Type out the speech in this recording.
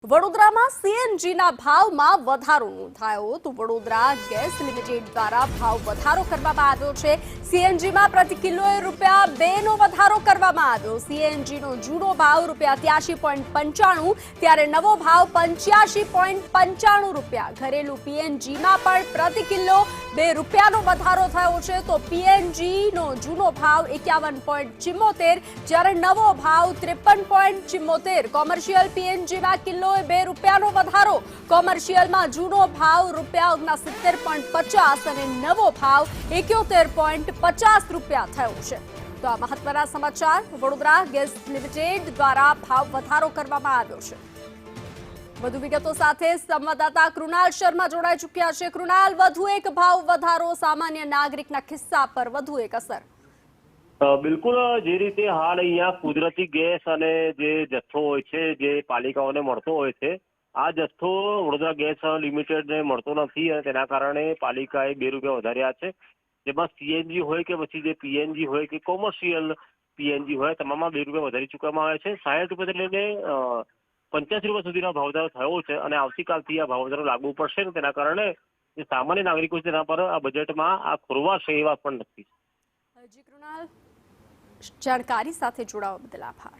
વડોદરામાં સીએનજીના ભાવમાં વધારો નોંધાયો તો વડોદરા ગેસ લિમિટેડ દ્વારા ભાવ વધારો કરવામાં આવ્યો છે। સીએનજીમાં પ્રતિ કિલોએ ₹2 નો વધારો કરવામાં આવ્યો। સીએનજીનો જૂનો ભાવ ₹83.95 ત્યારે નવો ભાવ ₹85.95। ઘરેલું પીએનજીમાં પણ પ્રતિ કિલો ₹2નો વધારો થયો છે તો પીએનજીનો જૂનો ભાવ 51.74 જ્યારે નવો ભાવ 53.74। કોમર્શિયલ પીએનજીમાં કિલો ₹2નો વધારો। કોમર્શિયલમાં જૂનો ભાવ ₹69.50 અને નવો ભાવ ₹71.50 થયો છે। તો આ મહત્વના સમાચાર વડોદરા ગેસ લિમિટેડ દ્વારા ભાવ વધારો કરવામાં આવ્યો છે। વધુ વિગતો સાથે સંવાદદાતા કૃણાલ શર્મા જોડાઈ ચૂક્યા છે। કૃણાલ, વધુ એક ભાવ વધારો સામાન્ય નાગરિકના ખિસ્સા પર વધુ એક અસર। બિલકુલ જે રીતે હાલ અહીંયા કુદરતી ગેસ અને જે જથ્થો હોય છે જે પાલિકાઓને મળતો હોય છે આ જથ્થો વડોદરા ગેસ લિમિટેડને મળતો નથી અને તેના કારણે પાલિકાએ ₹2 વધાર્યા છે। જેમાં સીએનજી હોય કે પછી જે પીએનજી હોય કે કોમર્શિયલ પીએનજી હોય તમામમાં ₹2 વધારી ચૂકવામાં આવે છે। ₹60થી લઈને ₹85 સુધીનો ભાવ વધારો થયો છે અને આવતીકાલથી આ ભાવ વધારો લાગુ પડશે ને તેના કારણે જે સામાન્ય નાગરિકો છે તેના પર આ બજેટમાં આ ખોરવાશે એવા પણ નથી। જી કૃણાલ, જાણકારી સાથે જોડાવા બદલ આભાર।